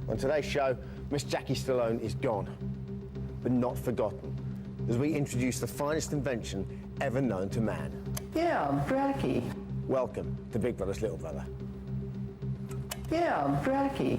On today's show, Miss Jackie Stallone is gone, but not forgotten, as we introduce the finest invention ever known to man. Yeah, I'm Jackie. Welcome to Big Brother's Little Brother. Yeah, I'm Jackie.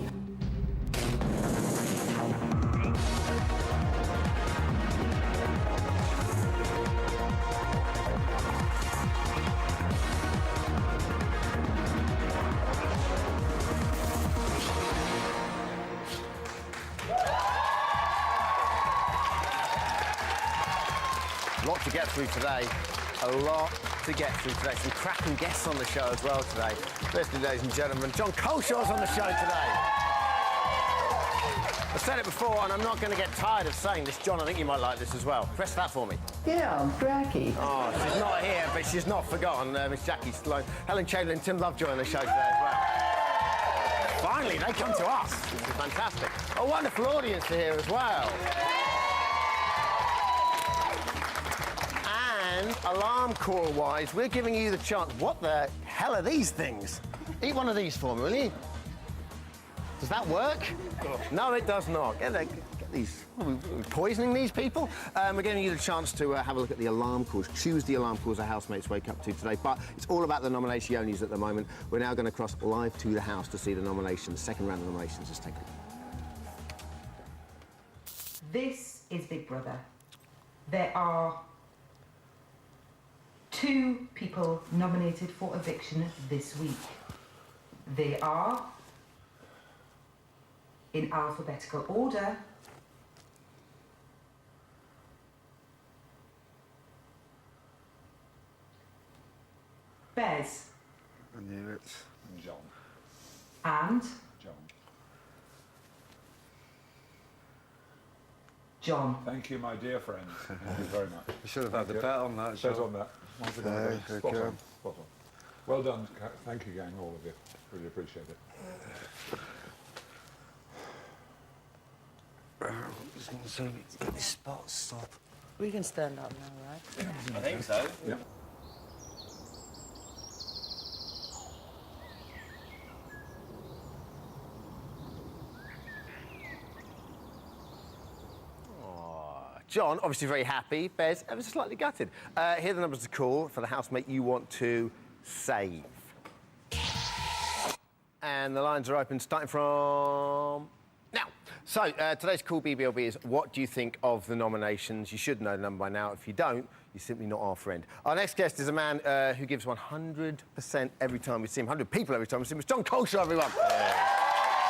Lot to get through today. A lot to get through today. Some cracking guests on the show as well today. Firstly, ladies and gentlemen, John Colshaw's on the show today. I said it before, and I'm not going to get tired of saying this. John, I think you might like this as well. Press that for me. Yeah, I'm Jackie. Oh, she's not here, but she's not forgotten. Miss Jackie Stallone. Helen Chamberlain, Tim Lovejoy on the show today as well. Finally, they come to us. This is fantastic. A wonderful audience to hear as well. And alarm call-wise, we're giving you the chance. What the hell are these things? Eat one of these for me, will you? Does that work? No, it does not. Get these. Are we poisoning these people? We're giving you the chance to have a look at the alarm calls. Choose the alarm calls our housemates wake up to today. But it's all about the nominations at the moment. We're now going to cross live to the house to see the nominations. Second round of nominations. Let's take a look. This is Big Brother. There are 2 people nominated for eviction this week. They are, in alphabetical order, Bez. I knew it. John. And John. John. Thank you, my dear friend. Thank you very much. We should have had the bet on that. Bet on that. Once again, There you spot go. on. Spot on. Well done. Thank you, gang, all of you. Really appreciate it. Just want to get this spot stop. We can stand up now, right? I think so. Yeah. John, obviously very happy. Bez, ever so slightly gutted. Here are the numbers to call for the housemate you want to save. And the lines are open, starting from now. So, today's call BBLB is, what do you think of the nominations? You should know the number by now. If you don't, you're simply not our friend. Our next guest is a man who gives 100% every time we see him, 100 people every time we see him. It's John Colshaw, everyone.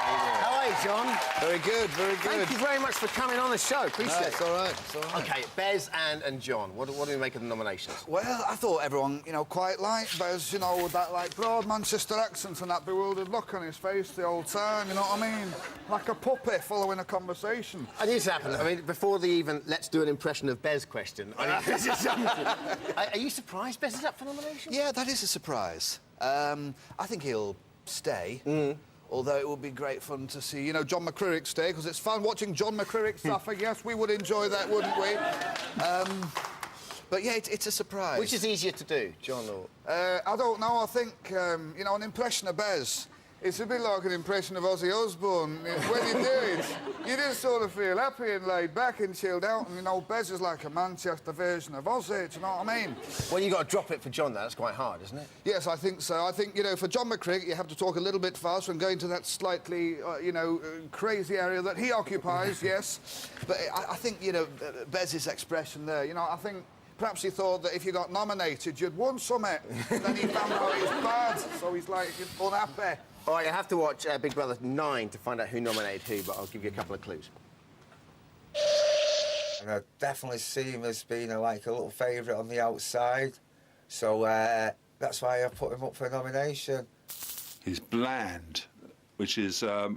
How are you, John? Very good, very good. Thank you very much for coming on the show. Appreciate it. It's all right, it's all right. OK, Bez and John, what do we make of the nominations? Well, I thought everyone, you know, quite liked Bez, you know, with that, like, broad Manchester accent and that bewildered look on his face the whole time, you know what I mean? Like a puppy following a conversation. I knew this happened. I mean, before the even let's do an impression of Bez question, I mean, are you surprised Bez is up for nomination? Yeah, that is a surprise. I think he'll stay. Although it would be great fun to see, you know, John McCririck stay, because it's fun watching John McCririck suffer. Yes, we would enjoy that, wouldn't we? But yeah, it's a surprise. Which is easier to do, John or...? I don't know. I think, you know, an impression of Bez, it's a bit like an impression of Ozzy Osbourne. When you do it, you just sort of feel happy and laid back and chilled out. And, you know, Bez is like a Manchester version of Ozzy, do you know what I mean? Well, you've got to drop it for John, though. That's quite hard, isn't it? Yes, I think so. I think, you know, for John McCririck, you have to talk a little bit faster and go into that slightly, you know, crazy area that he occupies, yes. But I think, you know, Bez's expression there, you know, I think perhaps he thought that if you got nominated, you'd won something. And then he found out it was bad, so he's, like, unhappy. All right, you have to watch Big Brother 9 to find out who nominated who, but I'll give you a couple of clues. And I definitely see him as being like a little favourite on the outside. So that's why I put him up for a nomination. He's bland, which is a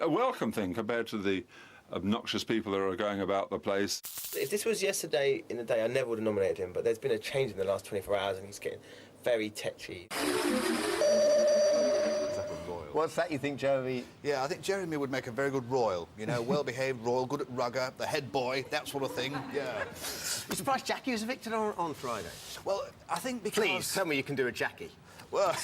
welcome thing compared to the obnoxious people that are going about the place. If this was yesterday in the day, I never would have nominated him, but there's been a change in the last 24 hours and he's getting very tetchy. What's that, you think, Jeremy? Yeah, I think Jeremy would make a very good royal. You know, well-behaved royal, good at rugger, the head boy, that sort of thing. Yeah. You surprised Jackie was evicted on Friday? Well, I think because... Please, tell me you can do a Jackie. Well,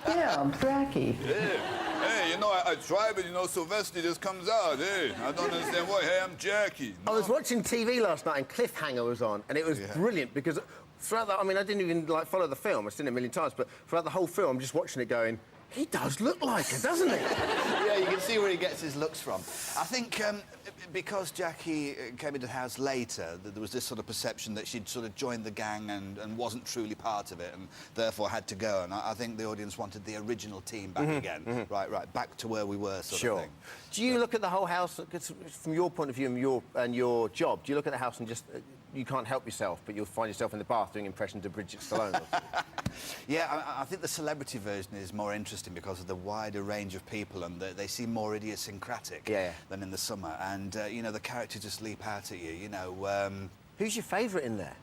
Yeah, Bracky. hey, you know, I try, but, you know, Sylvester just comes out, hey. I don't understand why. Hey, I'm Jackie. I was watching TV last night and Cliffhanger was on, and it was brilliant because throughout the, I mean, I didn't even like follow the film. I've seen it a million times, but throughout the whole film, I'm just watching it going, he does look like her, doesn't he? Yeah, you can see where he gets his looks from. I think because Jackie came into the house later, there was this sort of perception that she'd sort of joined the gang and wasn't truly part of it and therefore had to go. And I think the audience wanted the original team back again. Right, back to where we were sort of thing. Do you look at the whole house, 'cause from your point of view and your job, do you look at the house and just, you can't help yourself, but you'll find yourself in the bath doing impressions of Bridget Stallone? Yeah, I think the celebrity version is more interesting because of the wider range of people and they seem more idiosyncratic than in the summer. And, you know, the characters just leap out at you, you know. Who's your favourite in there?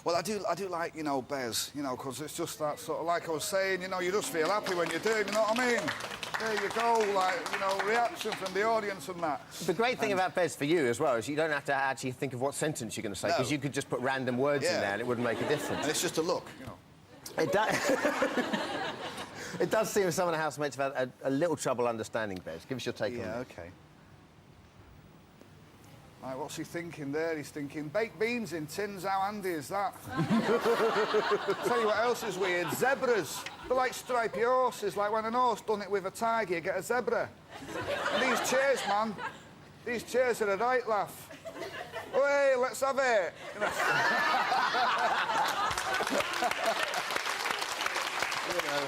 Well, I do like, you know, Bez, you know, because it's just that sort of, like I was saying, you know, you just feel happy when you do it, you know what I mean? There you go, like, you know, reaction from the audience and that. The great thing about Bez for you as well is you don't have to actually think of what sentence you're going to say, because you could just put random words in there and it wouldn't make a difference. And it's just a look, you know. It does. It does seem some of the housemates have had a little trouble understanding Bez. Give us your take on it. Yeah, OK. Right, what's he thinking there? He's thinking, baked beans in tins, how handy is that? Tell you what else is weird, zebras. They're like stripy horses, like when an horse done it with a tiger, you get a zebra. And these chairs, man, these chairs are a right laugh. Oh, hey, let's have it. You know. You know.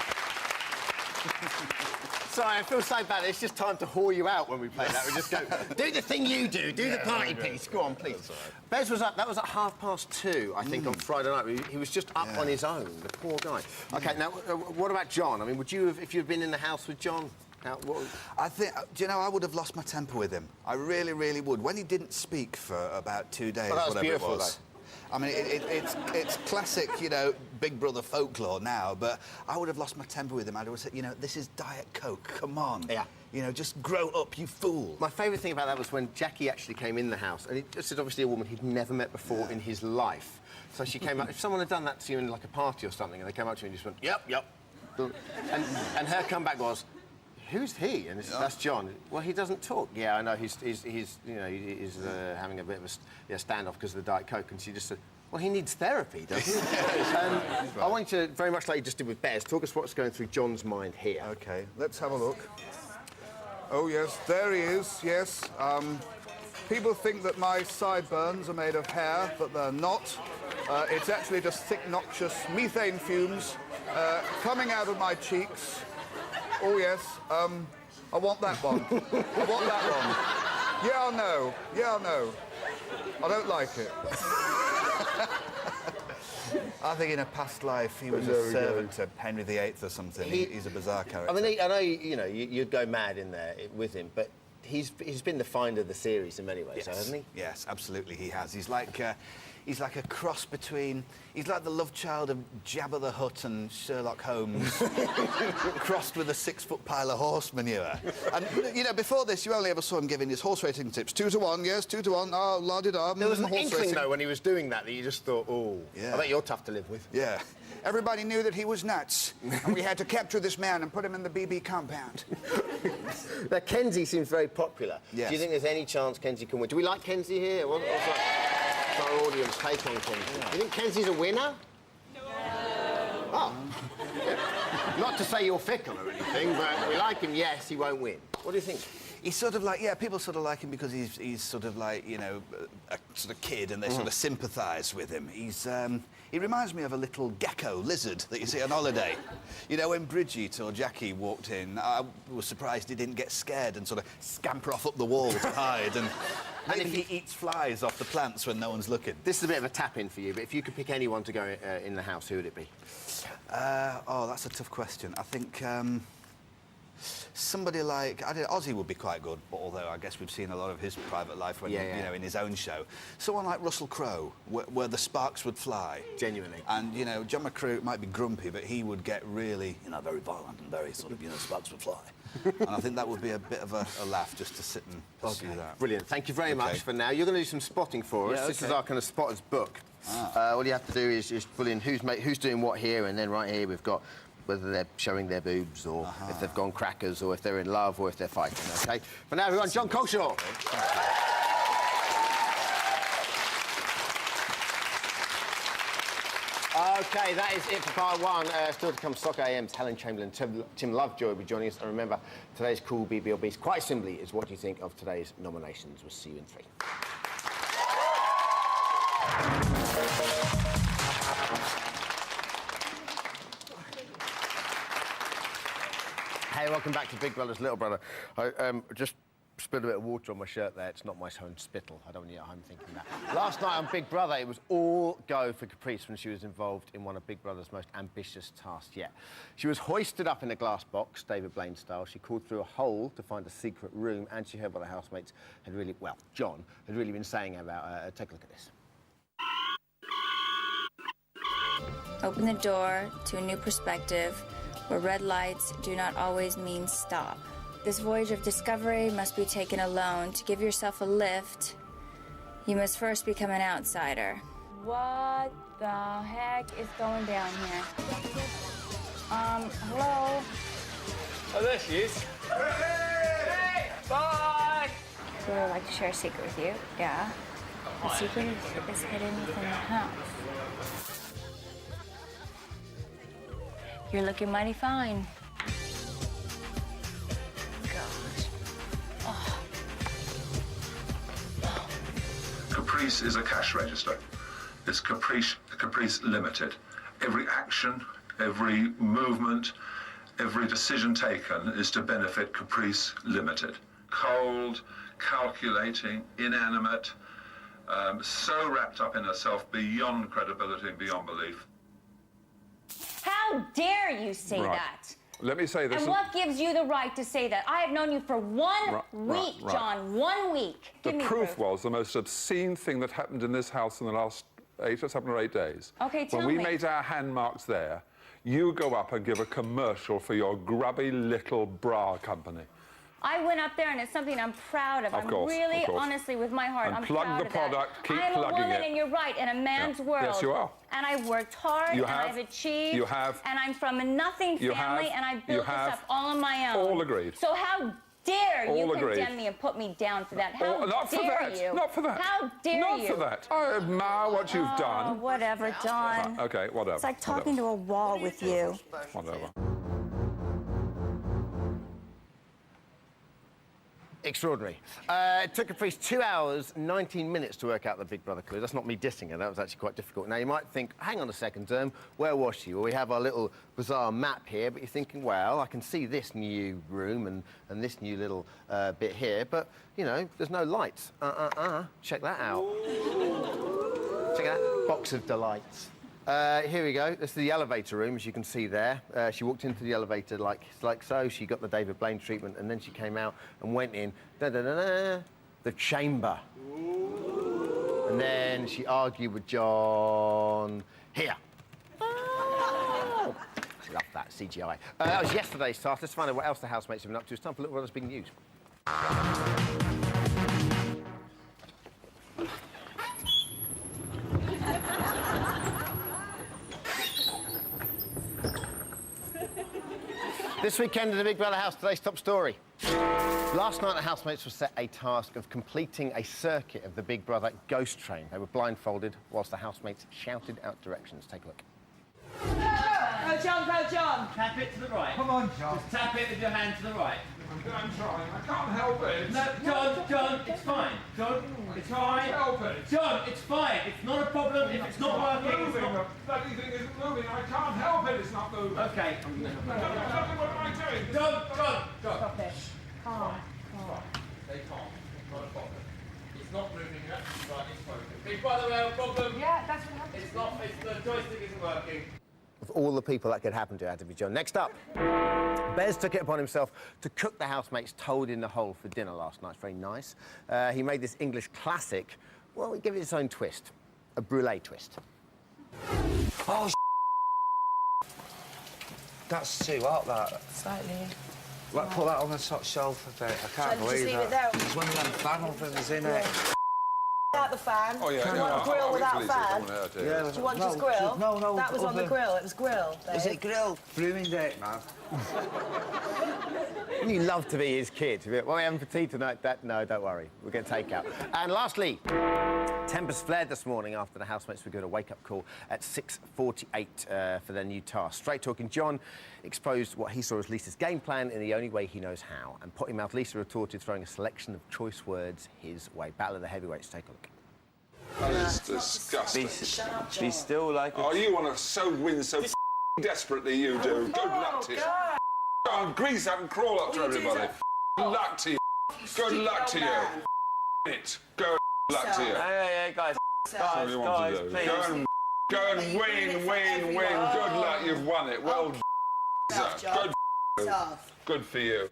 Sorry, I feel so bad. It's just time to whore you out when we play that. We just go, do the thing you do the party piece. Go on, please. Bez was up, that was at 2:30, I think, on Friday night. He was just up on his own, the poor guy. OK, now, what about John? I mean, would you have, if you'd been in the house with John, I think, do you know, I would have lost my temper with him. I really, really would. When he didn't speak for about 2 days, whatever it was. I mean, it's classic, you know, Big Brother folklore now, but I would have lost my temper with him. I'd have said, you know, this is Diet Coke, come on. Yeah. You know, just grow up, you fool. My favourite thing about that was when Jackie actually came in the house, and this is obviously a woman he'd never met before in his life. So she came up, if someone had done that to you in, like, a party or something, and they came up to you and just went, yep. And her comeback was, who's he? And that's John. Well, he doesn't talk. Yeah, I know. He's you know, he's having a bit of a standoff because of the Diet Coke. And she just said, well, he needs therapy, doesn't he? I want you to, very much like you just did with Bez, talk us what's going through John's mind here. OK, let's have a look. Oh, yes, there he is, yes. People think that my sideburns are made of hair, but they're not. It's actually just thick, noxious methane fumes coming out of my cheeks. Oh, yes. I want that one. I want that one. Yeah or no? Yeah or no? I don't like it. I think in a past life he was a servant to Henry VIII or something. He's a bizarre character. I mean, I know, you know, you'd go mad in there with him, but he's been the find of the series in many ways, hasn't he? Yes, absolutely he has. He's like a cross between... He's like the love child of Jabba the Hutt and Sherlock Holmes, crossed with a 6-foot pile of horse manure. And, you know, before this, you only ever saw him giving his horse racing tips. 2 to 1, yes, 2 to 1, oh, la-di-da. There was an inkling, though, when he was doing that you just thought, oh, I bet you're tough to live with. Yeah. Everybody knew that he was nuts, and we had to capture this man and put him in the BB compound. Now, Kenzie seems very popular. Yes. Do you think there's any chance Kenzie can win? Do we like Kenzie here? What's our audience take on Kenzie? Do you think Kenzie's a winner? No. Oh. Yeah. Not to say you're fickle or anything, but we like him, yes, he won't win. What do you think? He's sort of like, yeah, people sort of like him because he's sort of like, you know, a sort of kid and they sort of sympathise with him. He reminds me of a little gecko lizard that you see on holiday. You know, when Bridget or Jackie walked in, I was surprised he didn't get scared and sort of scamper off up the wall to hide. And maybe he eats flies off the plants when no one's looking. This is a bit of a tap-in for you, but if you could pick anyone to go in the house, who would it be? Oh, that's a tough question. I think... somebody like Ozzy would be quite good, but although I guess we've seen a lot of his private life when you know, in his own show. Someone like Russell Crowe, where the sparks would fly. Genuinely. And you know, John McCrew might be grumpy, but he would get really, you know, very violent and very sort of, you know, sparks would fly. And I think that would be a bit of a laugh just to sit and pursue that. Brilliant. Thank you very much for now. You're going to do some spotting for us. This is our kind of spotter's book. All you have to do is pull in who's doing what here, and then right here we've got whether they're showing their boobs or if they've gone crackers or if they're in love or if they're fighting, OK? For now, everyone, John Colshaw. OK, that is it for part one. Still to come, Soccer AM's Helen Chamberlain, Tim Lovejoy will be joining us. And remember, today's cool BBLBs, quite simply, is what do you think of today's nominations. We'll see you in 3. Hey, welcome back to Big Brother's Little Brother. I just spilled a bit of water on my shirt there. It's not my own spittle. I don't want you at home thinking that. Last night on Big Brother, it was all go for Caprice when she was involved in one of Big Brother's most ambitious tasks yet. She was hoisted up in a glass box, David Blaine style. She crawled through a hole to find a secret room, and she heard what the housemates had really, well, John had really been saying about her. Take a look at this. Open the door to a new perspective where red lights do not always mean stop. This voyage of discovery must be taken alone. To give yourself a lift, you must first become an outsider. What the heck is going down here? Hello? Oh, there she is. Hey! Bye! So I'd like to share a secret with you. Yeah. The secret is hidden within the house. You're looking mighty fine. Gosh. Oh. Caprice is a cash register. It's Caprice Limited. Every action, every movement, every decision taken is to benefit Caprice Limited. Cold, calculating, inanimate, so wrapped up in herself beyond credibility and beyond belief. How dare you say that? Let me say this. And what gives you the right to say that? I have known you for 1 week, John. 1 week. The proof was the most obscene thing that happened in this house in the last 7 or 8 days. Okay, tell me. When we made our hand marks there, you go up and give a commercial for your grubby little bra company. I went up there, and it's something I'm proud of. Of course, I'm really, honestly, with my heart, I'm proud of that. Plug the product, keep I am plugging a woman, it. and you're right, in a man's world. Yes, you are. And I worked hard, You and have. I've achieved. You have. And I'm from a nothing You family, have. and I You built this have. up all on my own. All agreed. So how dare you All agreed. condemn me and put me down for that? How Not for dare that. you? Not for that. How dare Not you? for that. I admire what you've done. Whatever, John. Okay, whatever. It's like talking to a wall with you. Whatever. Extraordinary. It took Caprice 2 hours, 19 minutes to work out the Big Brother clue. That's not me dissing her. That was actually quite difficult. Now, you might think, hang on a second, where was she? Well, we have our little bizarre map here, but you're thinking, well, I can see this new room and this new little bit here, but, you know, there's no lights. Check that out. Check that box of delights. Here we go. This is the elevator room, as you can see there. She walked into the elevator like so. She got the David Blaine treatment, and then she came out and went in the chamber. And then she argued with John here. Oh. I love that, CGI. That was yesterday's task. Let's find out what else the housemates have been up to. It's time for Little Brother's Big News. This weekend in the Big Brother house, today's top story. Last night, the housemates were set a task of completing a circuit of the Big Brother ghost train. They were blindfolded whilst the housemates shouted out directions. Take a look. Go, John, go, John! Tap it to the right. Come on, John. Just tap it with your hand to the right. I'm trying. I can't help it. No, John, it's fine. John, it's fine. Help it. John, it's fine. It's not a problem if it's not working. It's Moving. not... The bloody thing isn't moving. I can't help it. It's not moving. Okay. What am I doing? John. Stop it. Calm. Stay calm. Not a problem. It's not moving yet. Right, it's working. Big Brother, we have a problem. Yeah, that's what happened. It's not. The joystick isn't working. Of all the people that could happen to, it had to be John. Next up, Bez took it upon himself to cook the housemates toad in the hole for dinner last night. It's very nice. He made this English classic. Well, we give it its own twist. A brulee twist. Oh, that's too hot, that. Slightly. Like, put that on the top shelf a bit. I can't believe that. It's one of them panel things, isn't it? out the fan. Oh, yeah, Do you want a grill without fan? Yeah, Do you want just grill? No. That was on the grill. It was grill. Is it grill? Brewing date, man. You love to be his kid. What are we having for tea tonight? No, don't worry. We're going to take out. And lastly, tempers flared this morning after the housemates were given a wake-up call at 6:48 for their new task. Straight-talking John exposed what he saw as Lisa's game plan in the only way he knows how. And potty-mouthed Lisa retorted, throwing a selection of choice words his way. Battle of the heavyweights. Take a look. That is disgusting. Be still like... Oh, you want to win so desperately, you do. Good luck to you. Go on, grease up and crawl up to everybody. Luck to you. Good luck to you. It. Go luck to you. Hey, guys. Guys, Please. Go and win. Good luck, you've won it. Well done. Good for you.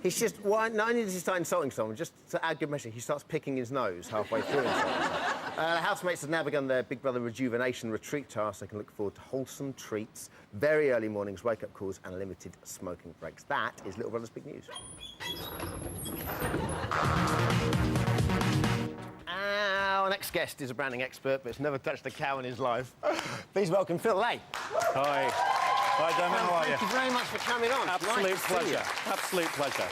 He's just, not only does he start insulting someone, just to add good measure, he starts picking his nose halfway through insulting someone. The housemates have now begun their Big Brother rejuvenation retreat task. They can look forward to wholesome treats, very early mornings, wake-up calls and limited smoking breaks. That is Little Brother's big news. Our next guest is a branding expert, but has never touched a cow in his life. Please welcome Phil Lay. Hi. Hi, Damon. How are you? Thank you very much for coming on. Absolute pleasure. Absolute pleasure.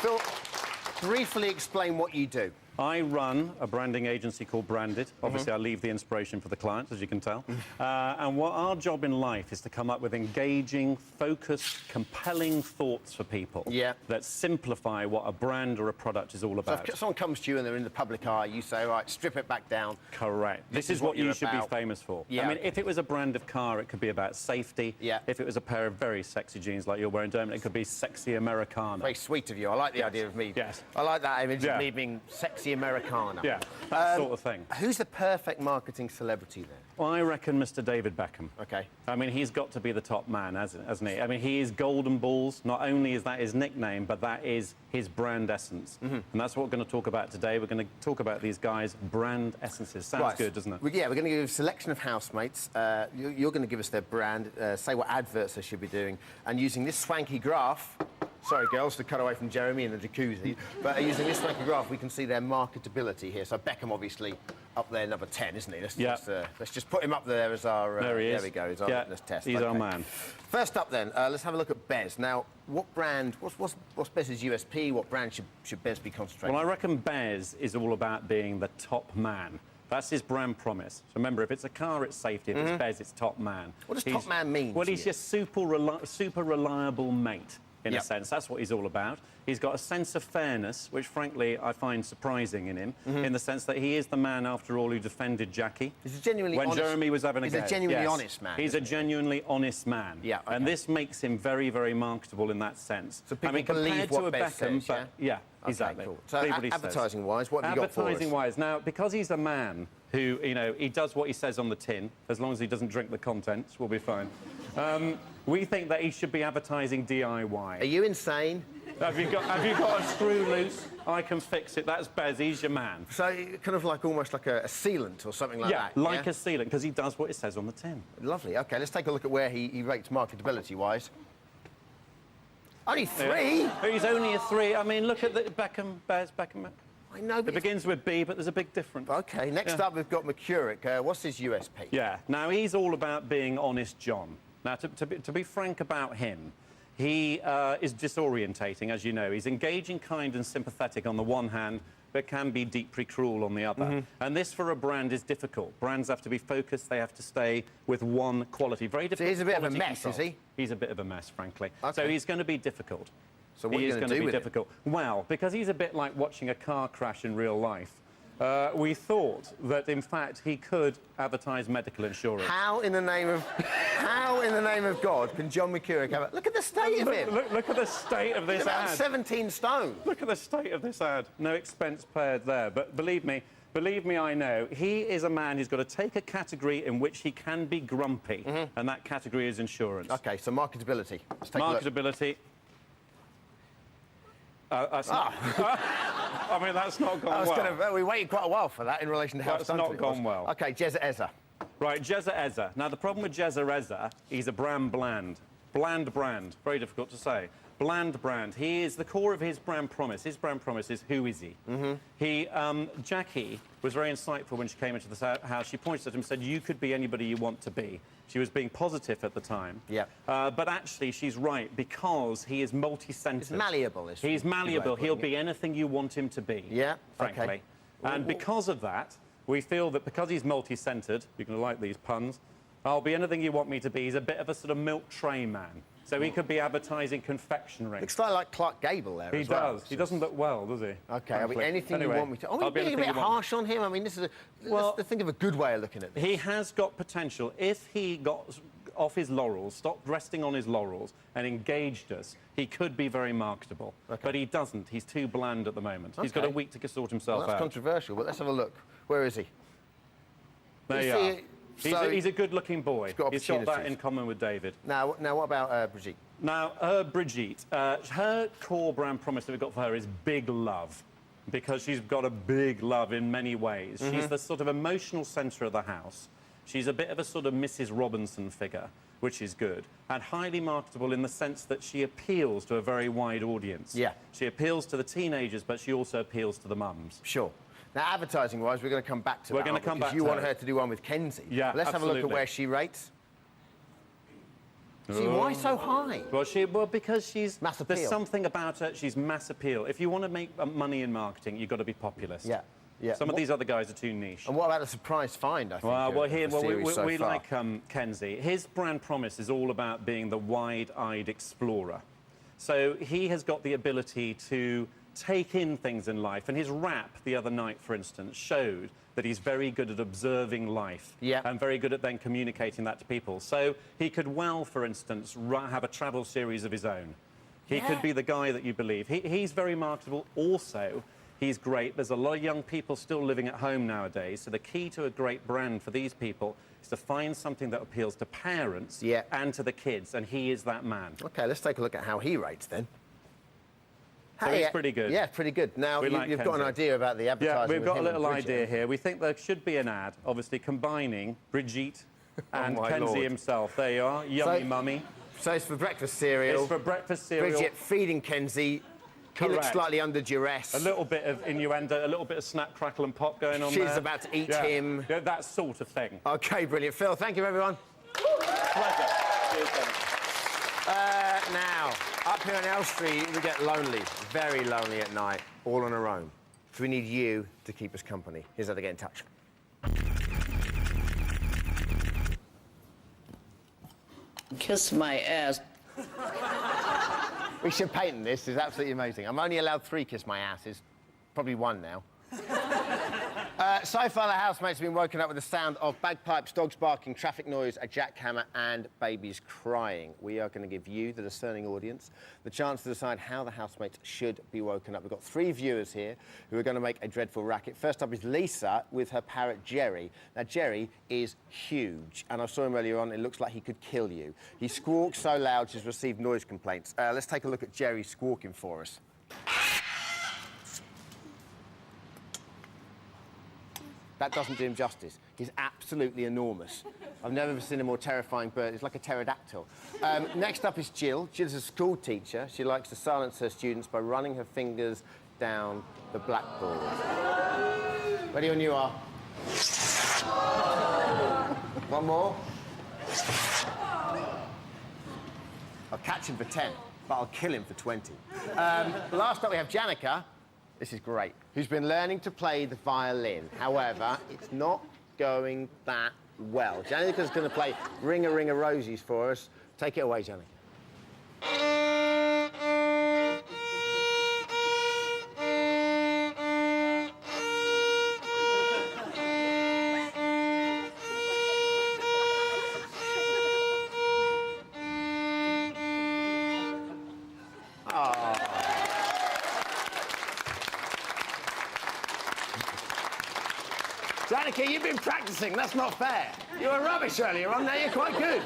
Phil, briefly explain what you do. I run a branding agency called Branded. Obviously, I leave the inspiration for the clients, as you can tell. And what our job in life is to come up with engaging, focused, compelling thoughts for people that simplify what a brand or a product is all about. So if someone comes to you and they're in the public eye, you say, right, strip it back down. Correct. This is what you should be famous for. Yeah. I mean, if it was a brand of car, it could be about safety. Yeah. If it was a pair of very sexy jeans like you're wearing, Dermot, it could be sexy Americana. Very sweet of you. I like the idea of me. Yes. I like that image of me being sexy Americana. Yeah, that sort of thing. Who's the perfect marketing celebrity then? Well, I reckon Mr. David Beckham. OK. I mean, he's got to be the top man, hasn't he? I mean, he is Golden Balls. Not only is that his nickname, but that is his brand essence. And that's what we're going to talk about today. We're going to talk about these guys' brand essences. Sounds good, doesn't it? Yeah, we're going to give a selection of housemates. You're going to give us their brand, say what adverts they should be doing, and using this swanky graph... Sorry, girls, to cut away from Jeremy in the jacuzzi. But using this swanky graph, we can see their marketability here. So Beckham, obviously, up there, number 10, isn't he? Let's just put him up there as our... there he is. There we go, as our litmus test. He's our man. First up, then, let's have a look at Bez. Now, what brand... What's Bez's USP? What brand should Bez be concentrating on? Well, I reckon Bez is all about being the top man. That's his brand promise. So remember, if it's a car, it's safety. If it's Bez, it's top man. What does top man mean? Well, he's just super reliable mate. In a sense, that's what he's all about. He's got a sense of fairness, which, frankly, I find surprising in him, in the sense that he is the man, after all, who defended Jackie. He's a genuinely when honest... Jeremy was having a go. He's a genuinely honest man. He's a genuinely honest man. Yeah, okay. And this makes him very, very marketable in that sense. So people I mean, believe compared to what a Bez Beckham, says, yeah, exactly. Cool. So Everybody advertising-wise, what have you got for us? Advertising-wise, now, because he's a man who, you know, he does what he says on the tin, as long as he doesn't drink the contents, we'll be fine. We think that he should be advertising DIY. Are you insane? Have you got a screw loose? I can fix it. That's Bez. He's your man. So kind of like almost like a sealant or something like that. Like a sealant, because he does what it says on the tin. Lovely. OK, let's take a look at where he rates marketability-wise. Only 3? Yeah. He's only a 3. I mean, look at the Bez Beckham. I know, but it begins with B, but there's a big difference. OK, next up we've got McCurrick. What's his USP? Yeah, now he's all about being honest John. Now, to be frank about him, he is disorientating, as you know. He's engaging, kind and sympathetic on the one hand, but can be deeply cruel on the other. And this, for a brand, is difficult. Brands have to be focused. They have to stay with one quality. Very difficult. So he's a bit of a mess, is he? He's a bit of a mess, frankly. Okay. So he's going to be difficult. So what are you going to do with it? Difficult. Well, because he's a bit like watching a car crash in real life, we thought that, in fact, he could advertise medical insurance. How in the name of God can John McCurrick have it? Look at the state of him. Look at the state of this ad. He's about 17 stone. Look at the state of this ad. No expense paid there. But believe me, I know. He is a man who's got to take a category in which he can be grumpy, and that category is insurance. OK, so marketability. Let's take marketability. I mean, that's not gone well. We waited quite a while for that in relation to how that's not gone well. OK, Jezza Ezza. Right, Jezza Ezza. Now, the problem with Jezza Ezza, he's a brand bland. Bland brand. Very difficult to say. Bland brand. He is the core of his brand promise. His brand promise is, who is he? Jackie was very insightful when she came into the house. She pointed at him and said, you could be anybody you want to be. She was being positive at the time. Yeah. But actually, she's right, because he is multi-centred. He's malleable. He's malleable. He'll be anything you want him to be, frankly. Okay. And because of that, we feel that because he's multi-centred, you're going to like these puns, I'll be anything you want me to be. He's a bit of a sort of milk tray man. So he could be advertising confectionery. Looks like Clark Gable there. He does. He doesn't look well, does he? Okay, I'll be anything you want me to. Oh, I'll be being a bit harsh on him. I mean, this is let's think of a good way of looking at this. He has got potential. If he got off his laurels, stopped resting on his laurels, and engaged us, he could be very marketable. Okay. But he doesn't. He's too bland at the moment. Okay. He's got a week to sort himself out. That's controversial, but let's have a look. Where is he? There you are. He's a good-looking boy. He's got that in common with David. Now what about Brigitte? Now, Brigitte, her core brand promise that we've got for her is big love, because she's got a big love in many ways. She's the sort of emotional centre of the house. She's a bit of a sort of Mrs. Robinson figure, which is good, and highly marketable in the sense that she appeals to a very wide audience. Yeah. She appeals to the teenagers, but she also appeals to the mums. Sure. Now, advertising-wise, we're going to come back to that. We're going to come back to you want her to do one with Kenzie. Yeah, Let's have a look at where she rates. See, why so high? Well, because she's... Mass appeal. There's something about her, she's mass appeal. If you want to make money in marketing, you've got to be populist. Yeah. Yeah. Some of these other guys are too niche. And what about the surprise find, I think? We like Kenzie. His brand promise is all about being the wide-eyed explorer. So he has got the ability to take in things in life, and his rap the other night, for instance, showed that he's very good at observing life and very good at then communicating that to people. So he could well, for instance, have a travel series of his own. He could be the guy that you believe. He's very marketable. Also, he's great. There's a lot of young people still living at home nowadays, so the key to a great brand for these people is to find something that appeals to parents and to the kids, and he is that man. OK, let's take a look at how he rates, then. So he's pretty good. Yeah, pretty good. Now, you've got an idea about the advertising. Yeah, we've got a little idea here. We think there should be an ad, obviously, combining Brigitte and Kenzie himself. There you are, yummy mummy. So it's for breakfast cereal. It's for breakfast cereal. Brigitte feeding Kenzie. He looks slightly under duress. A little bit of innuendo, a little bit of snap, crackle and pop going on there. She's about to eat him. Yeah, that sort of thing. OK, brilliant. Phil, thank you, everyone. Pleasure. Cheers, then. Now, up here on Elstree, we get lonely, very lonely at night, all on our own. So we need you to keep us company. Here's how to get in touch. Kiss my ass. We should patent this. It's absolutely amazing. I'm only allowed 3 kiss my asses. Probably 1 now. So far, the housemates have been woken up with the sound of bagpipes, dogs barking, traffic noise, a jackhammer and babies crying. We are going to give you, the discerning audience, the chance to decide how the housemates should be woken up. We've got 3 viewers here who are going to make a dreadful racket. First up is Lisa with her parrot, Jerry. Now, Jerry is huge, and I saw him earlier on. It looks like he could kill you. He squawks so loud, she's received noise complaints. Let's take a look at Jerry squawking for us. That doesn't do him justice. He's absolutely enormous. I've never seen a more terrifying bird. It's like a pterodactyl. Next up is Jill. Jill's a school teacher. She likes to silence her students by running her fingers down the blackboard. Ready when you are. One more. I'll catch him for 10, but I'll kill him for 20. Last up, we have Janica. This is great. Who's been learning to play the violin. However, it's not going that well. Janica's going to play Ring a Ring a Rosies for us. Take it away, Janica. Janica, you've been practising. That's not fair. You were rubbish earlier on. Now you're quite good.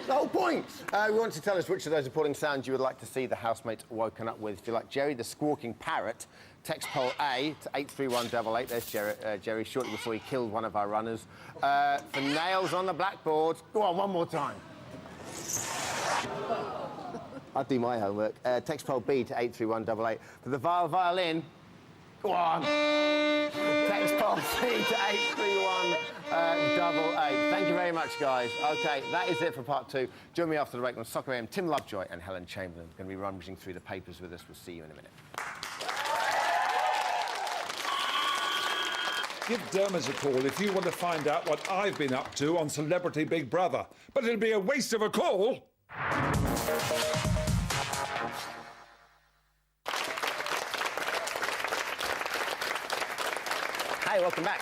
The whole point. We want to tell us which of those appalling sounds you would like to see the housemates woken up with. If you like Jerry the squawking parrot, text poll A to 83188. There's Jerry, shortly before he killed one of our runners. For nails on the blackboard, go on, one more time. I'll do my homework. Text poll B to 83188. For the violin, go on. Text poll C to 83188. Thank you very much, guys. OK, that is it for part 2. Join me after the break on Soccer AM. Tim Lovejoy and Helen Chamberlain are going to be rummaging through the papers with us. We'll see you in a minute. Give Dermot a call if you want to find out what I've been up to on Celebrity Big Brother. But it'll be a waste of a call. Hey, welcome back.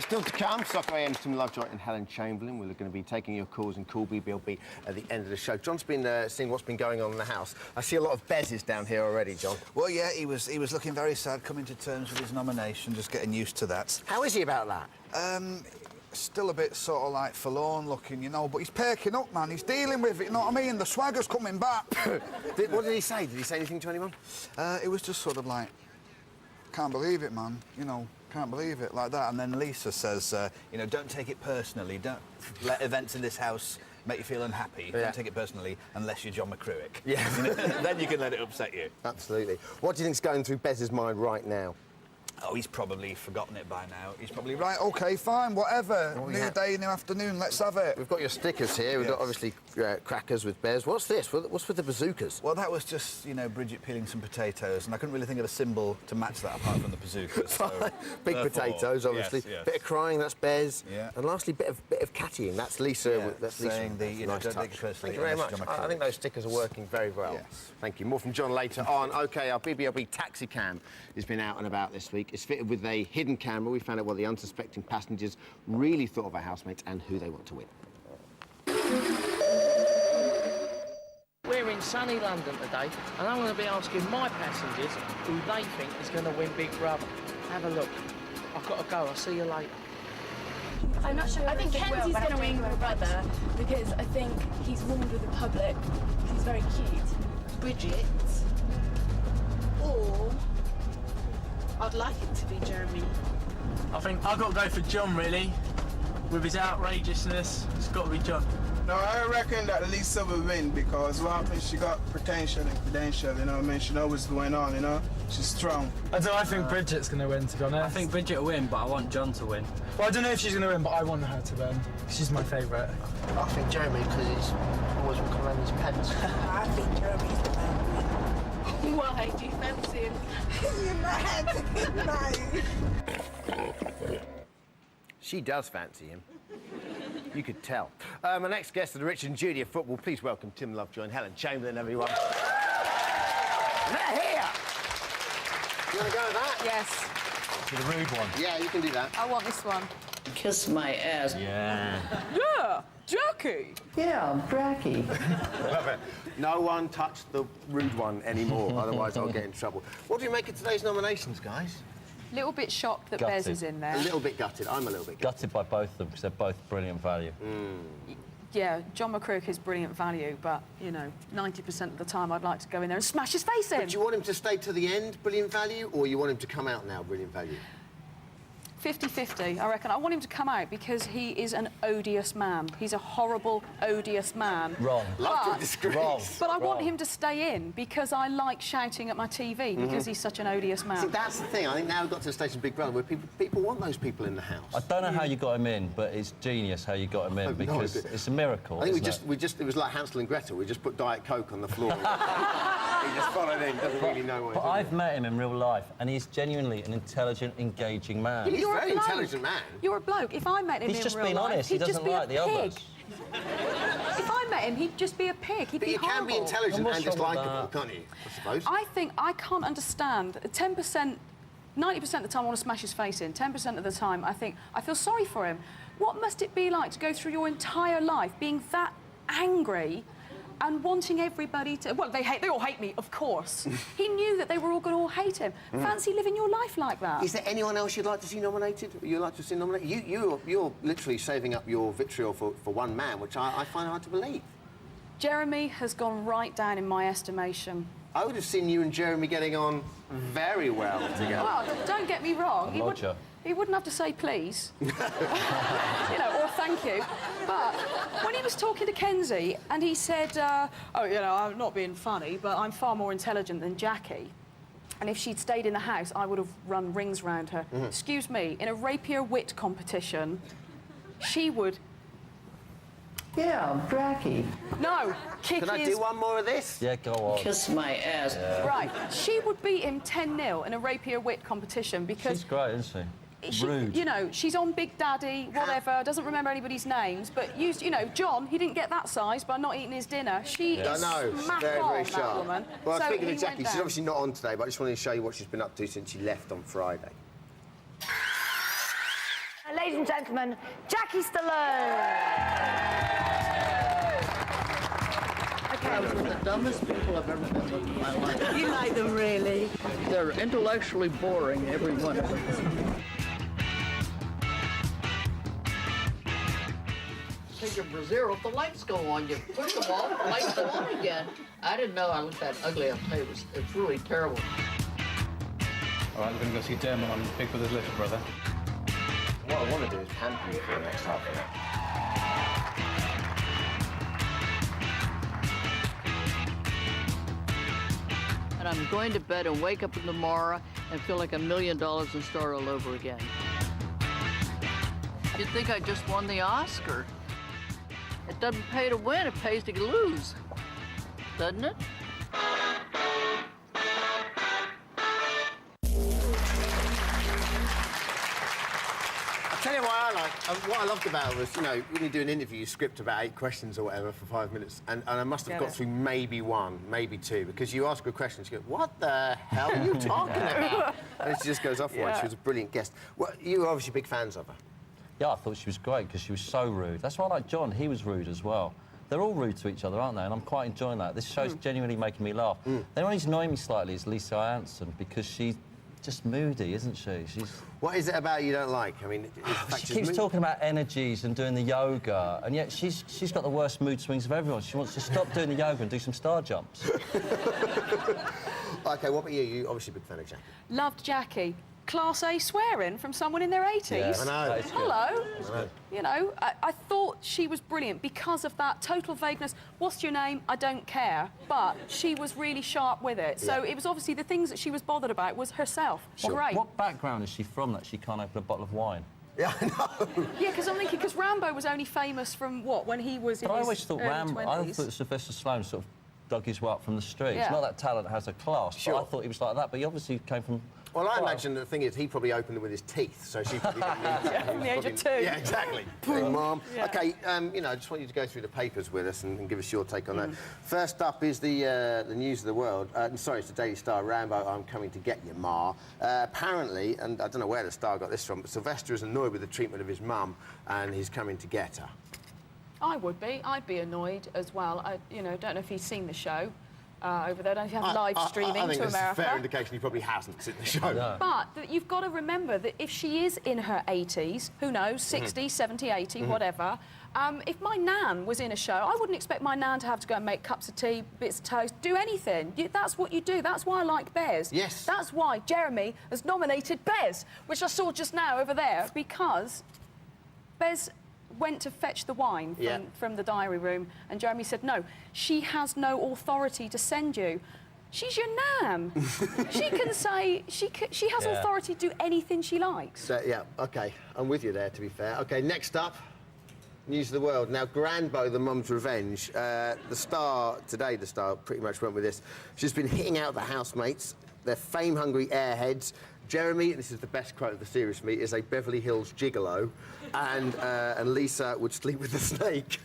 Still to come, Soccer AM, Tim Lovejoy and Helen Chamberlain. We're going to be taking your calls in Call BBLB at the end of the show. John's been seeing what's been going on in the house. I see a lot of Bez's down here already, John. Well, yeah, he was looking very sad, coming to terms with his nomination, just getting used to that. How is he about that? Still a bit sort of like forlorn looking, you know, but he's perking up, man. He's dealing with it, you know what I mean? The swagger's coming back. What did he say? Did he say anything to anyone? It was just sort of like, can't believe it, man, you know. Can't believe it, like that. And then Lisa says, you know, don't take it personally. Don't let events in this house make you feel unhappy. Yeah. Don't take it personally unless you're John McCruick. Yeah. Then you can let it upset you. Absolutely. What do you think's going through Bez's mind right now? Oh, he's probably forgotten it by now. He's probably, right, OK, fine, whatever. New day, new afternoon, let's have it. We've got your stickers here. We've got, obviously, crackers with Bez. What's this? What's with the bazookas? Well, that was just, you know, Bridget peeling some potatoes, and I couldn't really think of a symbol to match that apart from the bazookas. So, big potatoes, obviously. Yes. Bit of crying, that's Bez. Yeah. And lastly, bit of cattying. That's Lisa. Yeah, that's saying Lisa. the, you know, nice don't touch. take it personally. Thank you very much. I think those stickers are working very well. Yes. Thank you. More from John later on. OK, our BBLB taxi cam has been out and about this week. It's fitted with a hidden camera. We found out what the unsuspecting passengers really thought of our housemates and who they want to win. We're in sunny London today, and I'm going to be asking my passengers who they think is going to win Big Brother. Have a look. I've got to go. I'll see you later. I'm not sure. I think Kenzie's going to win Big Brother because I think he's warmed with the public. He's very cute. Bridget. Or I'd like it to be Jeremy. I think I've got to go for John, really. With his outrageousness, it's got to be John. No, I reckon that Lisa will win because she got potential and credential, you know what I mean? She knows what's going on, you know? She's strong. I think Bridget's going to win, to be honest. I think Bridget will win, but I want John to win. Well, I don't know if she's going to win, but I want her to win. She's my favourite. I think Jeremy, because he's always walking around his pants. I think Jeremy's the man. Why do you fancy him? You're mad. She does fancy him. You could tell. My next guest are the Rich and Judy of football. Please welcome Tim Lovejoy and Helen Chamberlain, everyone. They're here! You want to go with that? Yes. To the rude one. Yeah, you can do that. I want this one. Kiss my ass. Yeah. Yeah, Jackie. Yeah, Bracky. Love it. No one touch the rude one anymore, otherwise I'll get in trouble. What do you make of today's nominations, guys? Little bit shocked that Gutted. Bez is in there. A little bit gutted. I'm a little bit gutted by both of them because they're both brilliant value. Yeah, John McCrook is brilliant value, but, you know, 90% of the time I'd like to go in there and smash his face in. But do you want him to stay to the end, brilliant value, or you want him to come out now, brilliant value? 50-50, I reckon. I want him to come out because he is an odious man. He's a horrible, odious man. Wrong. Love to disagree. Wrong. But I want him to stay in because I like shouting at my TV because he's such an odious man. See, that's the thing. I think now we've got to the stage of Big Brother where people want those people in the house. I don't know how you got him in, but it's genius how you got him in because it's a miracle. I think it was like Hansel and Gretel. We just put Diet Coke on the floor. He just followed in, doesn't really know what But I've met him in real life, and he's genuinely an intelligent, engaging man. He's a very intelligent man. You're a bloke. If I met him He's in just real being life, honest. He he'd just doesn't be like a the pig. others. If I met him, he'd just be a pig. He'd be you can be horrible. intelligent and just likeable, can't you? I suppose. I think I can't understand. 10%, 90% of the time I want to smash his face in. 10% of the time I think I feel sorry for him. What must it be like to go through your entire life being that angry and wanting everybody to... Well, they all hate me, of course. He knew that they were all going to all hate him. Fancy living your life like that. Is there anyone else you'd like to see nominated? You'd like to see nominated? You're literally saving up your vitriol for one man, which I find hard to believe. Jeremy has gone right down in my estimation. I would have seen you and Jeremy getting on very well together. Well, don't get me wrong. He wouldn't have to say please. You know, or thank you. But when he was talking to Kenzie and he said, oh, you know, I'm not being funny, but I'm far more intelligent than Jackie. And if she'd stayed in the house, I would have run rings round her. Excuse me, in a rapier wit competition, she would... Yeah, Bracky. No, kick Can I his... do one more of this? Yeah, go on. Kiss my ass. Yeah. Right, she would beat him 10-0 in a rapier wit competition because... She's great, isn't she? Rude. You know, she's on Big Daddy, whatever, doesn't remember anybody's names, but you know, John, he didn't get that size by not eating his dinner. She is smack very, on, very that sharp. woman. Well, So speaking he of Jackie, went she's down. obviously not on today, but I just wanted to show you what she's been up to since she left on Friday. Ladies and gentlemen, Jackie Stallone. Those are the dumbest people I've ever been with in my life. You like them, really? They're intellectually boring, every one of them. Take your brassiere off, the lights go on. You push them off, the lights go on again. I didn't know I looked that ugly. I'll tell you, it's really terrible. All right, we're going to go see Dermot on Big Brother's Little Brother. What I want to do is pamper you for the next half an hour. And I'm going to bed and wake up in the morrow and feel like $1 million and start all over again. You'd think I just won the Oscar. It doesn't pay to win, it pays to lose. Doesn't it? I'll tell you what I loved about it was, you know, when you do an interview, you script about 8 questions or whatever for 5 minutes, and I must have got through maybe 1, maybe 2, because you ask her a question, she goes, what the hell are you talking about? And she just goes off one. She was a brilliant guest. Well, you were obviously big fans of her. Yeah, I thought she was great because she was so rude. That's why I like John. He was rude as well. They're all rude to each other, aren't they? And I'm quite enjoying that. This show's genuinely making me laugh. The only one who's annoying me slightly is Lisa Anson because she's just moody, isn't she? What is it about you don't like? I mean, she keeps talking about energies and doing the yoga, and yet she's got the worst mood swings of everyone. She wants to stop doing the yoga and do some star jumps. OK, what about you? You're obviously a big fan of Jackie. Loved Jackie. Class A swearing from someone in their 80s. Yeah, I know. Hello. I know. You know, I thought she was brilliant because of that total vagueness. What's your name? I don't care. But she was really sharp with it. So it was obviously the things that she was bothered about was herself. Sure. Great. What background is she from that she can't open a bottle of wine? Yeah, I know. Yeah, because I'm thinking, because Rambo was only famous from what, when he was in But I his always thought early 20s? I thought Sylvester Stallone sort of dug his way up from the streets. Yeah. Not that talent has a class, Sure. but I thought he was like that. But he obviously came from... Well, I imagine the thing is he probably opened it with his teeth, so she probably didn't need to. From the age of 2. Yeah, exactly. Big Mom. Yeah. OK, you know, I just want you to go through the papers with us and give us your take on that. First up is the news of the world. Sorry, it's the Daily Star. Rambo, I'm coming to get you, Ma. Apparently, and I don't know where the Star got this from, but Sylvester is annoyed with the treatment of his mum and he's coming to get her. I would be. I'd be annoyed as well. I, you know, don't know if he's seen the show over there. Don't know if you have live streaming I think to there's America. a fair indication he probably hasn't seen the show. No. But you've got to remember that if she is in her 80s, who knows, 60, 70, 80, whatever, if my nan was in a show, I wouldn't expect my nan to have to go and make cups of tea, bits of toast, do anything. That's what you do. That's why I like Bez. Yes. That's why Jeremy has nominated Bez, which I saw just now over there, because Bez went to fetch the wine from the diary room, and Jeremy said, no, she has no authority to send you. She's your nan. She can say, she has authority to do anything she likes. So, yeah, OK, I'm with you there, to be fair. OK, next up, news of the world. Now, Granbo, the mum's revenge. The Star, today the Star pretty much went with this. She's been hitting out the housemates. They're fame-hungry airheads. Jeremy, this is the best quote of the series for me, is a Beverly Hills gigolo, and Lisa would sleep with the snake.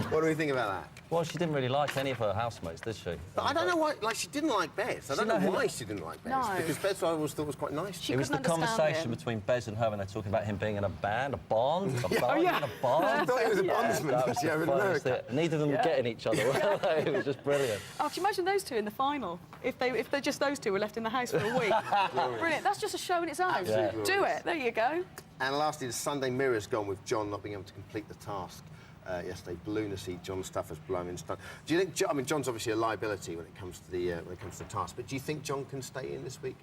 What do we think about that? Well, she didn't really like any of her housemates, did she? But I don't know why, like, she didn't like Bez. I don't know why she didn't like Bez. No. Because Bez I always thought was quite nice. It was the conversation between Bez and her when they're talking about him being in a band, a Bond, a Bond, a Bond. I thought he was a bondsman. That was the funniest thing. Neither of them were getting each other, were they? It was just brilliant. Oh, can you imagine those two in the final? If they're just those two were left in the house for a week. Brilliant. That's just a show in its own. Yeah. Do it. There you go. And lastly, the Sunday Mirror's gone with John not being able to complete the task. Yesterday, lunacy, John's stuff has blown in stone. Do you think? I mean, John's obviously a liability when it comes to the task. But do you think John can stay in this week?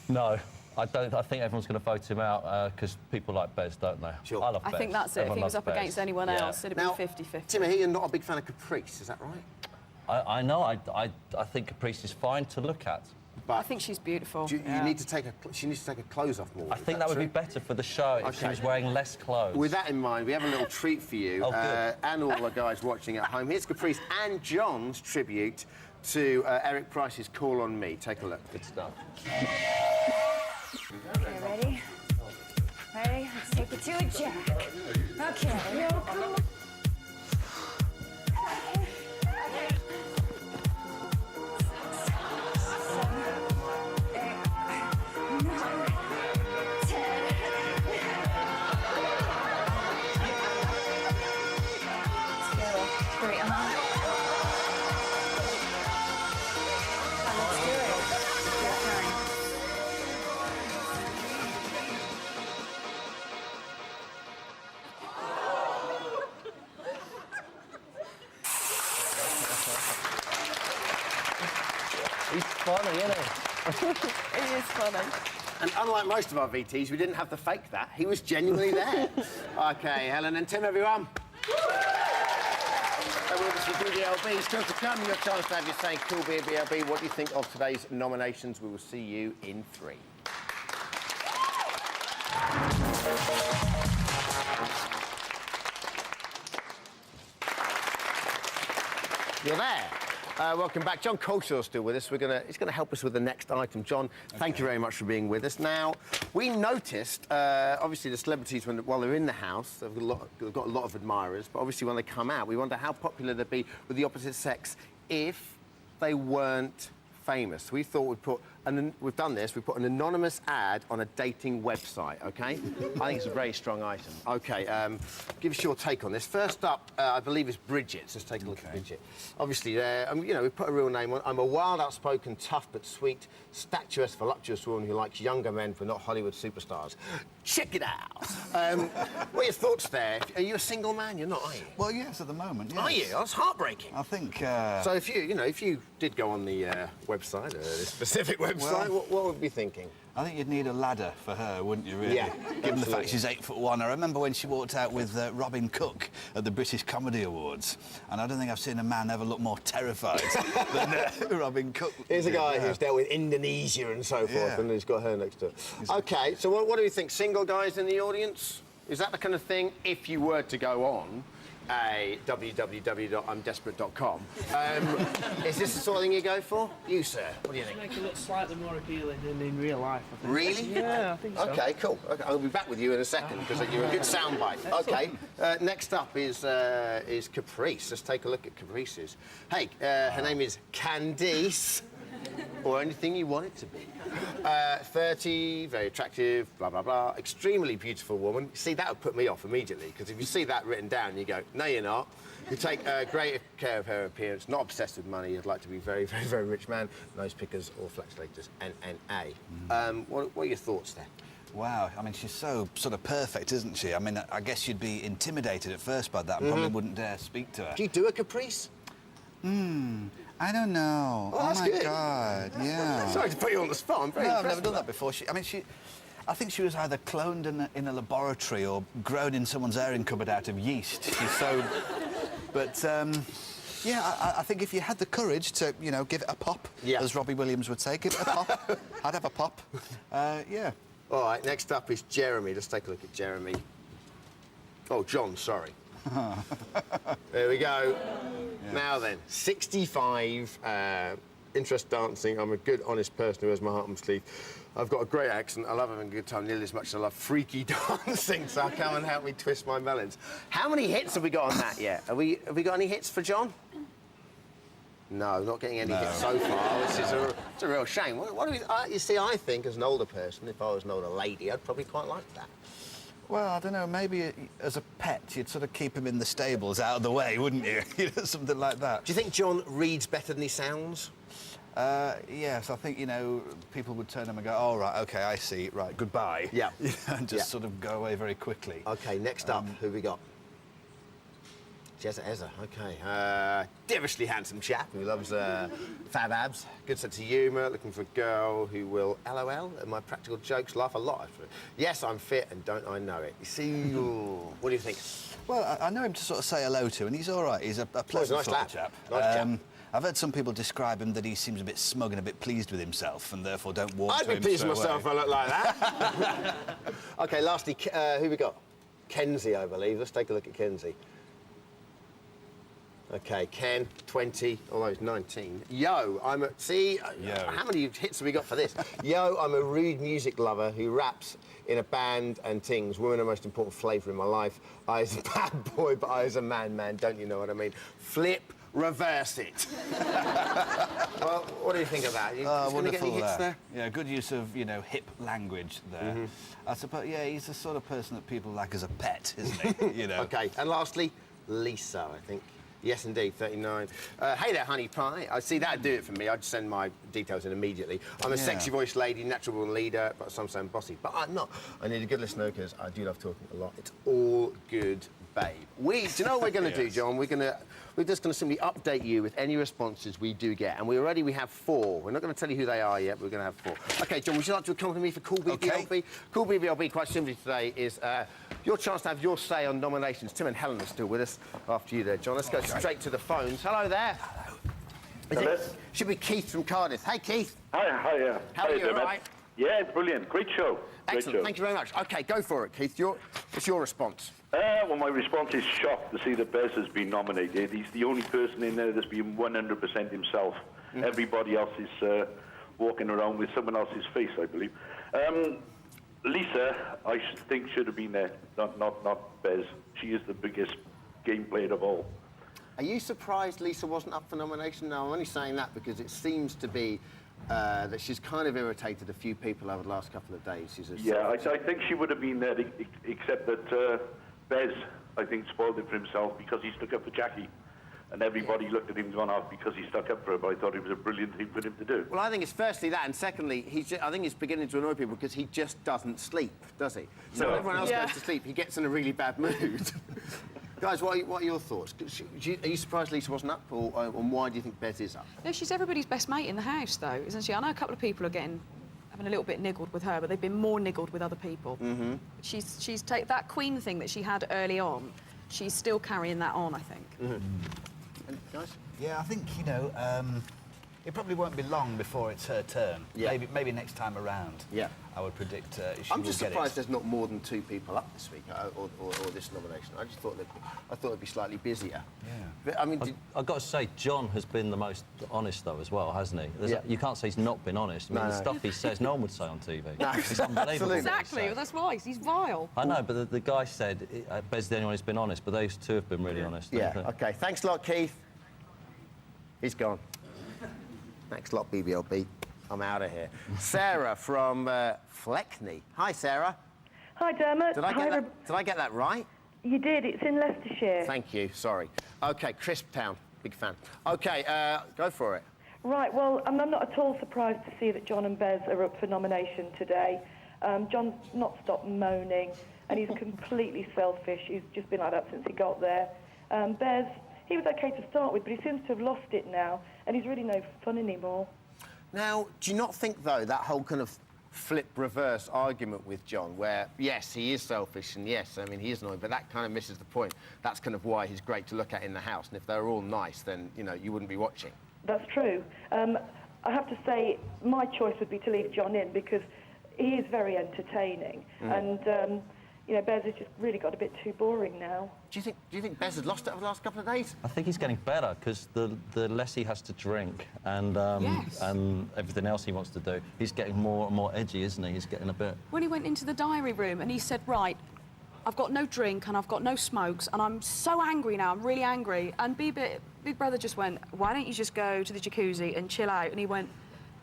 No. I think everyone's going to vote him out because people like Bez, don't they? Sure. I love Bez. I think that's it. If Everyone he was loves up Bez. against anyone Yeah. else, it'd Now, be 50-50. Timothy, you're not a big fan of Caprice, is that right? I know. I think Caprice is fine to look at. But I think she's beautiful. you need to take she needs to take her clothes off more. I think that would be better for the show if she was wearing less clothes. With that in mind, we have a little treat for you and all the guys watching at home. Here's Caprice and John's tribute to Eric Price's Call on Me. Take a look. Good stuff. Okay, ready? Ready? Let's take it to a jack. Okay. Great, Let's do it. Your turn. He's funny, isn't he? He is funny. And unlike most of our VTs, we didn't have to fake that. He was genuinely there. OK, Helen and Tim, everyone. So with us for BBLB. Still to come, your chance to have your say cool BBLB. What do you think of today's nominations? We will see you in 3. You're there. Welcome back. John Colshaw's still with us. He's going to help us with the next item. John, thank you very much for being with us. Now, we noticed, obviously, the celebrities, while they're in the house, they've got a lot of admirers, but obviously when they come out, we wonder how popular they'd be with the opposite sex if they weren't famous. We thought we'd put, and we've done this, we put an anonymous ad on a dating website, OK? I think it's a very strong item. OK, give us your take on this. First up, I believe, is Bridget. Let's take a look at Bridget. Obviously, you know, we put a real name on. I'm a wild, outspoken, tough but sweet, statuesque, voluptuous woman who likes younger men but not Hollywood superstars. Check it out. What are your thoughts there? Are you a single man? You're not, are you? Well, yes, at the moment, yes. Are you? That's heartbreaking. I think... So if you did go on the website, this specific website, what would you be thinking? I think you'd need a ladder for her, wouldn't you, really? Yeah, Given the fact absolutely. she's 8'1". I remember when she walked out with Robin Cook at the British Comedy Awards, and I don't think I've seen a man ever look more terrified than Robin Cook. Here's a guy who's dealt with Indonesia and so forth, and he's got her next to it. OK, so what do you think? Single guys in the audience? Is that the kind of thing, if you were to go on a www.imdesperate.com, is this the sort of thing you go for? You, sir, what do you think? Make it look slightly more appealing than in real life, I think. Really? Yeah, I think so. OK, cool. Okay, I'll be back with you in a second, because you're a good soundbite. OK, next up is Caprice. Let's take a look at Caprice's. Hey, her name is Candice, or anything you want it to be. 30, very attractive, blah, blah, blah. Extremely beautiful woman. See, that would put me off immediately, because if you see that written down, you go, no, you're not. You take great care of her appearance, not obsessed with money. You'd like to be very, very, very rich man. Nose pickers or fluctuators, NNA. What are your thoughts there? Wow, I mean, she's so sort of perfect, isn't she? I mean, I guess you'd be intimidated at first by that and probably wouldn't dare speak to her. Do you do a Caprice? I don't know. Oh, that's my good. God, yeah. Sorry to put you on the spot. I'm very I've impressed never done with that before. I think she was either cloned in a laboratory or grown in someone's airing cupboard out of yeast. She's so... But, yeah, I think if you had the courage to, you know, give it a pop, as Robbie Williams would say, give it a pop. I'd have a pop. Yeah. All right, next up is Jeremy. Let's take a look at Jeremy. Oh, John, sorry. There we go. Yeah. Now then, 65, interest dancing. I'm a good, honest person who has my heart on my sleeve. I've got a great accent. I love having a good time nearly as much as I love freaky dancing, so come and help me twist my melons. How many hits have we got on that yet? Have we got any hits for John? No, not getting any hits so far. It's a real shame. What do we... you see, I think, as an older person, if I was an older lady, I'd probably quite like that. Well, I don't know, maybe as a pet, you'd sort of keep him in the stables out of the way, wouldn't you? You know, something like that. Do you think John reads better than he sounds? Yes, I think, you know, people would turn him and go, oh, right, OK, I see, right, goodbye. Yeah. You know, and just sort of go away very quickly. OK, next up, who we got? Jezza, OK. Devilishly handsome chap who loves fab abs, good sense of humour, looking for a girl who will LOL at my practical jokes, laugh a lot. Yes, I'm fit, and don't I know it? You see, what do you think? Well, I know him to sort of say hello to, and he's all right. He's a pleasant nice sort lad. of chap. Nice chap. I've heard some people describe him that he seems a bit smug and a bit pleased with himself, and therefore don't walk to him. I'd be pleased with straight myself away. if I look like that. OK, lastly, who we got? Kenzie, I believe. Let's take a look at Kenzie. OK, Ken, 20, although he's 19. Yo, I'm a... See, how many hits have we got for this? Yo, I'm a rude music lover who raps in a band and things. Women are the most important flavour in my life. I is a bad boy, but I is a man, don't you know what I mean? Flip, reverse it. Well, what do you think of that? You going to get any hits there? Yeah, good use of, you know, hip language there. I suppose, yeah, he's the sort of person that people like as a pet, isn't he? You know. OK, and lastly, Lisa, I think. Yes, indeed, 39. Hey there, honey pie. I see that'd do it for me. I'd send my details in immediately. I'm a sexy voiced lady, natural born leader, but some say I'm bossy. But I'm not. I need a good listener because I do love talking a lot. It's all good, babe. Do you know what we're going to do, John? We're just going to simply update you with any responses we do get. And we have 4. We're not going to tell you who they are yet, but we're going to have 4. OK, John, would you like to accompany me for Cool BBLB? Okay. Cool BBLB, quite simply today, is your chance to have your say on nominations. Tim and Helen are still with us after you there, John. Let's go straight to the phones. Hello there. Hello. Should be Keith from Cardiff. Hey, Keith. Hi. How are you, all right? Yeah, brilliant. Great show. Excellent. Thank you very much. OK, go for it, Keith. What's your response? Well, my response is shocked to see that Bez has been nominated. He's the only person in there that's been 100% himself. Everybody else is walking around with someone else's face, I believe. Lisa, I think, should have been there, not Bez. She is the biggest game player of all. Are you surprised Lisa wasn't up for nomination? No, I'm only saying that because it seems to be that she's kind of irritated a few people over the last couple of days. I think she would have been there, except that Bez, I think, spoiled it for himself because he stuck up for Jackie. And everybody looked at him and gone off because he stuck up for her, but I thought it was a brilliant thing for him to do. Well, I think it's firstly that, and secondly, I think he's beginning to annoy people because he just doesn't sleep, does he? So when everyone else goes to sleep, he gets in a really bad mood. Guys, what are your thoughts? Are you surprised Lisa wasn't up, or why do you think Bez is up? No, she's everybody's best mate in the house, though, isn't she? I know a couple of people are having a little bit niggled with her, but they've been more niggled with other people. She's taken that Queen thing that she had early on. She's still carrying that on, I think. Guys? Yeah, I think, you know, it probably won't be long before it's her turn. Yeah. Maybe next time around. Yeah. I would predict I'm just surprised there's not more than 2 people up this week, or this nomination. I just thought it'd be slightly busier. Yeah. But, I mean, I've got to say, John has been the most honest, though, as well, hasn't he? You can't say he's not been honest. I mean, the stuff he says, no one would say on TV. It's unbelievable. Exactly, well, that's why. He's vile. I know, but the guy said Bez is the only one who's been honest, but those 2 have been really honest. Yeah, OK. Thanks a lot, Keith. He's gone. Thanks a lot, BBLB. I'm out of here. Sarah from Fleckney. Hi, Sarah. Hi, Dermot. Did I get that right? You did. It's in Leicestershire. Thank you. Sorry. OK, Crisptown. Big fan. OK, go for it. Right, well, I'm not at all surprised to see that John and Bez are up for nomination today. John's not stopped moaning, and he's completely selfish. He's just been like that since he got there. Bez, he was OK to start with, but he seems to have lost it now, and he's really no fun anymore. Now, do you not think, though, that whole kind of flip-reverse argument with John, where, yes, he is selfish, and yes, I mean, he is annoying, but that kind of misses the point. That's kind of why he's great to look at in the house, and if they were all nice, then, you know, you wouldn't be watching. That's true. I have to say, my choice would be to leave John in, because he is very entertaining, and, you know, Bez has just really got a bit too boring now. Do you think Bez has lost it over the last couple of days? I think he's getting better because the less he has to drink and everything else he wants to do, he's getting more and more edgy, isn't he? He's getting a bit. When he went into the diary room and he said, "Right, I've got no drink and I've got no smokes and I'm so angry now. I'm really angry." And Big Brother just went, "Why don't you just go to the jacuzzi and chill out?" And he went,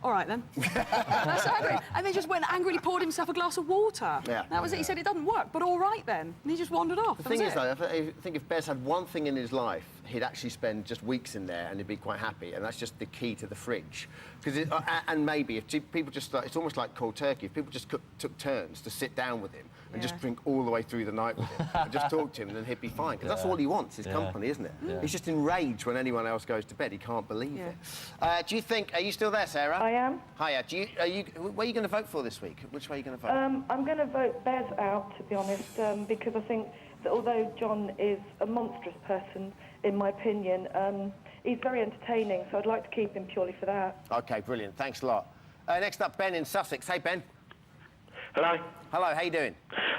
"All right, then." That's angry. And then just went angrily poured himself a glass of water. Yeah. That was it. He said it doesn't work, but all right then. And he just wandered off. The thing is, though, I think if Bez had one thing in his life, he'd actually spend just weeks in there and he'd be quite happy. And that's just the key to the fridge. Because and maybe if people just it's almost like cold turkey. If people just took turns to sit down with him and just drink all the way through the night with him and just talk to him, then he'd be fine. Because that's all he wants, his company, isn't it? Yeah. He's just enraged when anyone else goes to bed. He can't believe it. Do you think? Are you still there, Sarah? I am. Hiya. Where are you going to vote for this week? Which way are you going to vote? I'm going to vote Bez out, to be honest, because I think that although John is a monstrous person, in my opinion, he's very entertaining, so I'd like to keep him purely for that. OK, brilliant. Thanks a lot. Next up, Ben in Sussex. Hey, Ben. Hello. Hello, how you doing?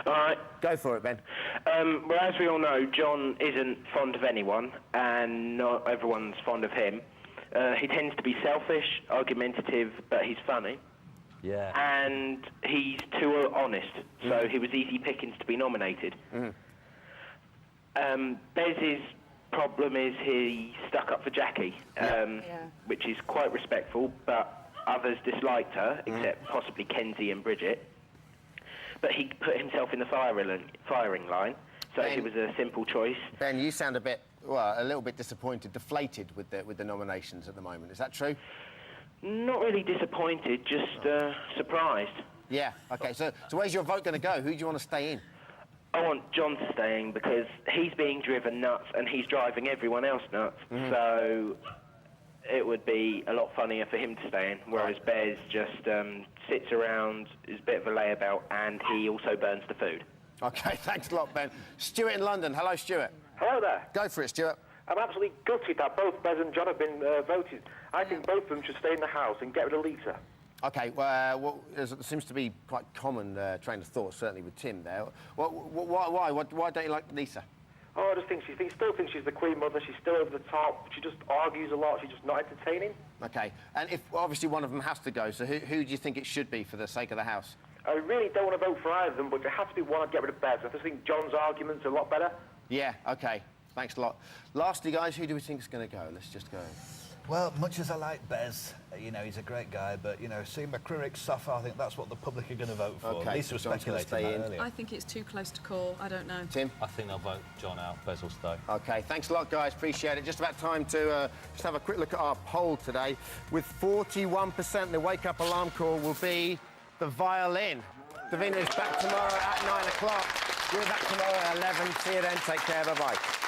All right. Go for it, Ben. Well, as we all know, John isn't fond of anyone, and not everyone's fond of him. He tends to be selfish, argumentative, but he's funny. Yeah. And he's too honest, so he was easy pickings to be nominated. Bez's problem is he stuck up for Jackie, which is quite respectful, but others disliked her, except possibly Kenzie and Bridget. But he put himself in the firing line, so Ben, it was a simple choice. Ben, you sound a little bit disappointed, deflated with the nominations at the moment. Is that true? Not really disappointed, just surprised. Yeah. OK. So where's your vote going to go? Who do you want to stay in? I want John to stay in because he's being driven nuts and he's driving everyone else nuts. So it would be a lot funnier for him to stay in, whereas Bez just sits around, is a bit of a layabout, and he also burns the food. OK, thanks a lot, Ben. Stuart in London. Hello, Stuart. Hello there. Go for it, Stuart. I'm absolutely gutted that both Bez and John have been voted. I think both of them should stay in the House and get rid of Lisa. OK, well, there seems to be quite common train of thought, certainly with Tim there. Why don't you like Lisa? Oh, I just think she still thinks she's the Queen Mother. She's still over the top. She just argues a lot. She's just not entertaining. OK, and if obviously one of them has to go, so who do you think it should be for the sake of the House? I really don't want to vote for either of them, but you have to do one and get rid of Bez. I just think John's argument's a lot better. Yeah, OK. Thanks a lot. Lastly, guys, who do we think is going to go? Let's just go. Well, much as I like Bez, you know, he's a great guy, but, you know, seeing McCririck suffer, I think that's what the public are going to vote for. OK, Lisa was John's gonna speculating that earlier. I think it's too close to call. I don't know. Tim? I think they'll vote John out. Bez will stay. OK, thanks a lot, guys. Appreciate it. Just about time to just have a quick look at our poll today. With 41%, the wake-up alarm call will be the violin. Davina is back tomorrow at 9 o'clock. We're back tomorrow at 11. See you then. Take care. Bye-bye.